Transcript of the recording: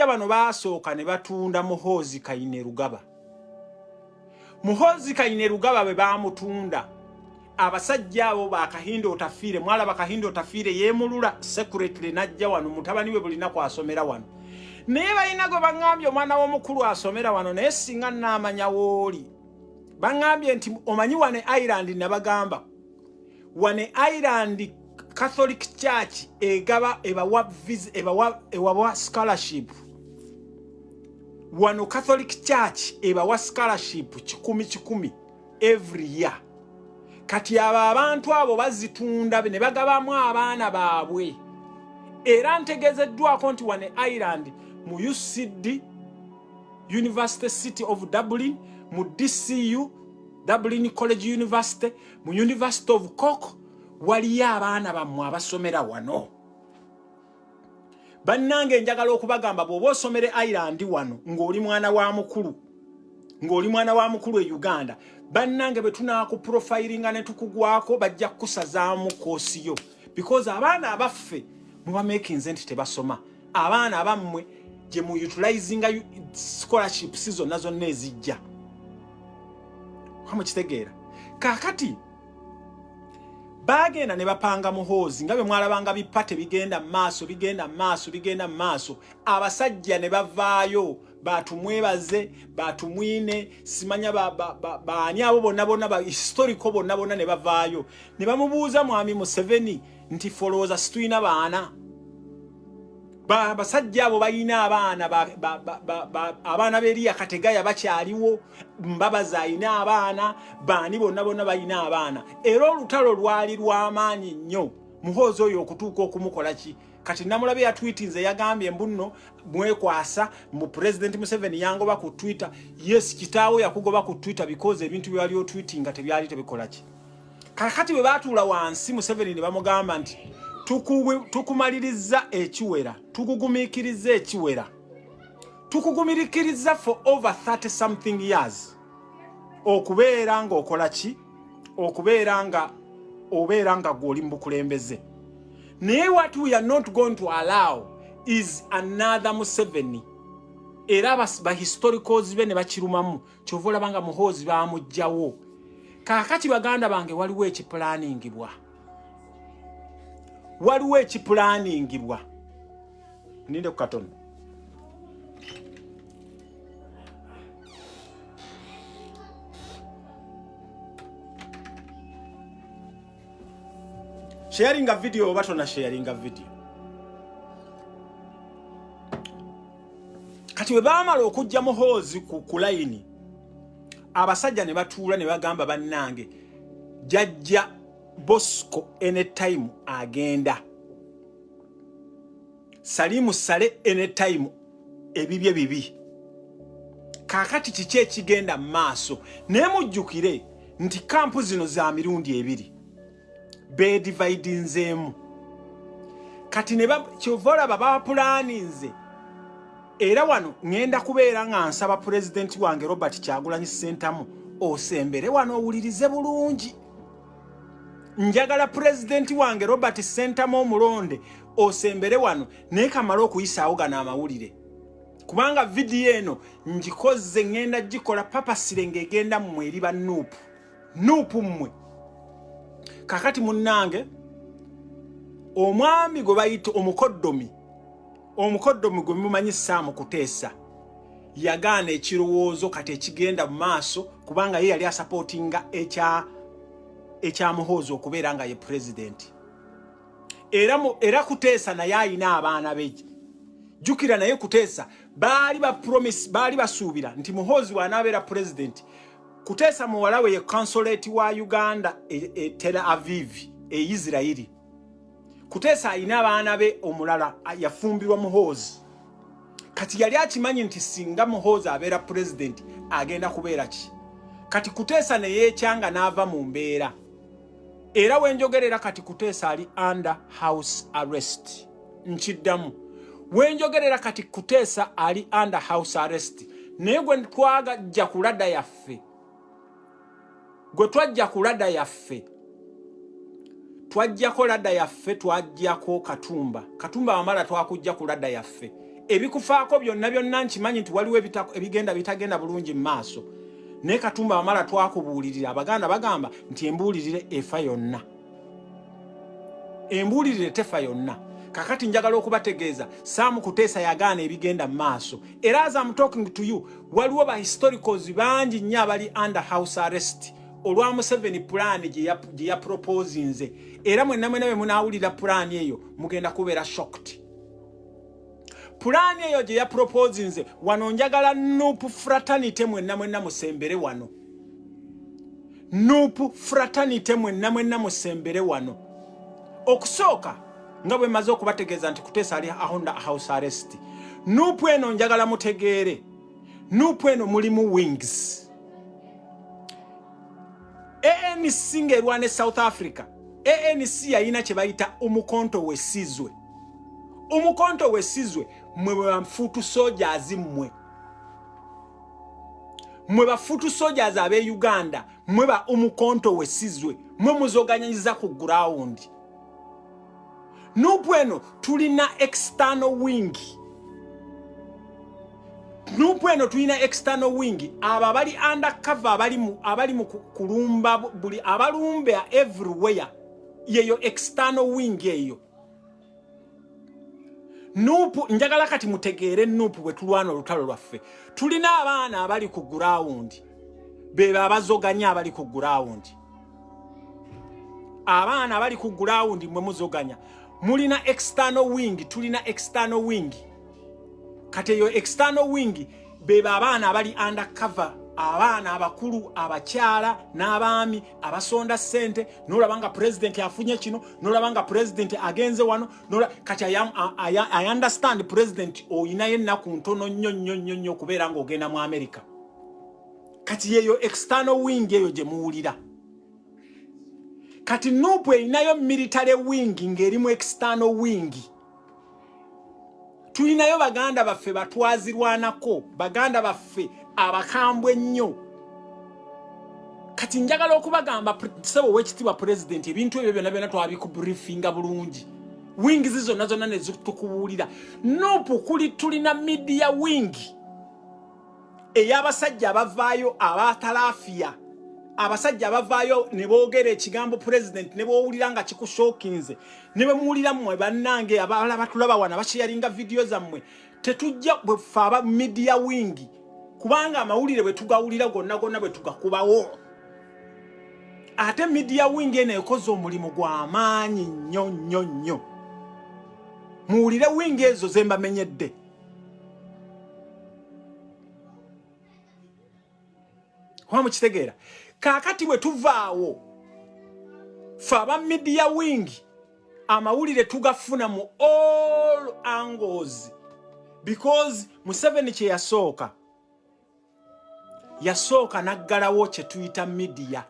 abasajja bano baasooka ne batunda Muhoozi Kainerugaba. Muhoozi Kainerugaba bwe baamutunda, abasajja abo bakahindo otafiire, mwala bakahindo otafiire yeemulula secretly najja wano, mutabani we bulina kwasomera wano. Naye balina gwe baŋŋambye omwana w'omukulu asomera wano, naye singa nnaamanya wooli. Baŋŋambye nti omanyi wane Ireland nabagamba. Wane Ireland Catholic Church ewawa scholarship. Wano Catholic Church ebawa scholarship 10 every year. Kati abantu abo bazitunda ne bagabamu abaana baabwe. Era ntegezeddwako nti wane Ireland mu UCD University City of Dublin, mu DCU Dublin College University, mu University of Cork waliyo abaana bammwe abasomera wano. Bannange njagala okubagamba bw'oba osomere Ireland wano ng'oli mwana wa mukulu, ng'oli mwana wa mukulu e Uganda, bannange bwe tunaakuprofilinga ne tukugwako bajja kusazaamu koosiyo, because abaana abaffe muba makinze nti tebasoma. Abaana abammwe gye mu utilizinga scholarships zonna zonna ezijja. Kamukitegeera? Kaakati bagenda ne bapanga Muhoozi nga bwe mwalabanga bipate bigenda maaso. Abasajja ne bavaayo batumwebaze, batumwine, simanya baani abo bonna ba historical bonna ne bavaayo. Ne bamubuuza mwami Museveni nti folowooza situyina baana. Basajja abo bayina abaana, abaana b'Eriya Kategaya bakyaliwo, Mbabazi ayina abaana, baani bonna bayina abaana. Era olutalo lwali lw'amaanyi nnyo. Muhoozi oyo okutuuka okumukola ki? Kati namulabe ya tweetinze yagambye mbuno mwekwasa mu President Museveni yangoba ku Twitter. Yes, kitaawo yakugoba ku Twitter because ebintu byali o tweetinga tebyali tebikola ki. Kakati bwe baatuula wansi Museveni ne bamugamba nti tukumaliriza ekiwera, tukugumiikiriza ekiwera, tukugumiikiriza for over 30 something years. Okubeera nga okola ki? Okubeera nga gw'oli mu bukulembeze. Naye what we are not going to allow is another Museveni. Era ba historicals be ne bakirumamu, kyova olabanga Muhoozi baamugjawo. Kaakati baganda bange waliwo ekiplaningibwa. Waliwo ekiplaningibwa. Ninde ku katono. Sharing a video oba tona sharing a video. Kati bwe baamala okujja Muhoozi ku layini, abasajja ne batuula ne bagamba bannange jajja Bosco anytime agenda. Salimu Sale anytime ebibye bibi. Kaakati kiki ekigenda maaso? Ne mujjukire nti kampu zino za mirundi ebiri. Be dividinzeemu. Kati ne kyovola baba planinze. Era wano ngenda kubeera nga nsaba president wange Robert Kyagulanyi Ssentamu osembere wano owulirize bulungi. Njagala president wange Robert Ssentamu omulonde osembere wano naye kamala okuyisaawo gano amawulire. Kubanga video eno njikoze ngenda gikola papa sirenge egenda mmwe eriba nuupu mmwe. Kakati munnange omwami gwe bayita omukodomi gwe mumanyi Saamu Kuteesa yagaana ekirowoozo kati ekigenda mu maaso kubanga ye yali asupportinga ekya Muhoozi okubeera nga ye president. Era Kuteesa naye ayina abaana be. Jukira naye Kuteesa baali basuubira nti Muhoozi wanaabeera president. Kuteesa muwala we ye consulate wa Uganda Tel Aviv Israeli. Kuteesa ayina abaana be omulala yafumbirwa Muhoozi. Kati yali akimanyi nti singa Muhoozi abeera president agenda kubeera ki. Kati Kuteesa ne yeekyanga n'ava mu mbeera. Era wenjogerera kati Kuteesa ali under house arrest. Nkiddamu. Wenjogerera kati Kuteesa ali under house arrest. Naye gwe twajja kulada yaffe. Gwe twajja kulada yaffe. Twajjako lada yaffe twajjako Katumba. Katumba wamala twakujja kulada yaffe. ebikufaako byonna nkimanyi nti waliwo ebigenda bitagenda bulungi mu maaso naye Katumba Wamala twakubuulirira Abaganda bagamba nti embuulirire efa yonna embuulirire tefa yonna kakati njagala okubategeeza Sam Kuteesa yagaana ebigenda mu maaso era as I'm talking to you waliwo ba historicals bangi nnyo abali under house arrest olwa Museveni plan gye ya proposinze era mwenna bwe munaawulira plan eyo mugenda kubeera shocked. Plan eyo gye ya proposinze wano njagala Nuupu fraternity mwenna musembere wano. Nuupu fraternity mwenna musembere wano. Okusooka nga bwe maze okubategeeza nti Kuteesa ali under house arrest. Nuupu eno njagala mutegeere. Nuupu eno mulimu wings. ANC ng'erwana South Africa. ANC yalina kye bayita omukonto wesizwe. Omukonto wesizwe mwe bafutu soldiers mmwe. Mwe bafutu soldiers abe Uganda mwe ba omukonto wesizwe mwe muzoganyiza ku ground. Nuupu eno tulina external wing. Nuupu eno tulina external wing abali undercover abali mu kulumba buli abalumbe everywhere yeyo external wing eyo. Nuupu njagala kati mutegeere Nuupu bwe tulwana olutalo lwaffe tulina abaana abali ku ground bebe abazoganya abali ku ground. Abaana abali ku ground mwe muzoganya mulina external wing tulina external wing kati eyo external wing bebe abaana abali undercover abaana abakulu abakyala n'abaami abasonda sente nolabanga president afunye kino nolabanga president agenze wano kati I understand president oyina yenna ku ntono nnyo kubeera ng'ogenda mu America kati yeyo external wing eyo gye muwulira kati Nuupu erinayo military wing ng'erimu external wing. Tulinayo Baganda baffe batwazirwanako Baganda baffe abakambwe ennyo. Kati njagala okubagamba sebo w'ekitiibwa president ebintu ebyo byonna twabikubriefinga bulungi. Wings zonna ne zitukubuulira. Nuupu tulina media wing ey'abasajja abavaayo abatalaafiya. Abasajja abavaayo ne boogera ekigambo president ne boowulira nga kikushokinze ne bwe muwulira mmwe bannange abalala batulaba wana basharinga video zammwe tetujja bwefe aba media wing kubanga amawulire bwe tugawulira gonna bwe tugakubawo ate media wing eno ekoze omulimu gw'amaanyi nnyo muwulire wing ezo ze mbamenyedde. Wamukitegeera kakati bwe tuvaawo fe aba media wing amawulire tugafuna mu all angles because Museveni kye yasooka naggalawo kye tuyita media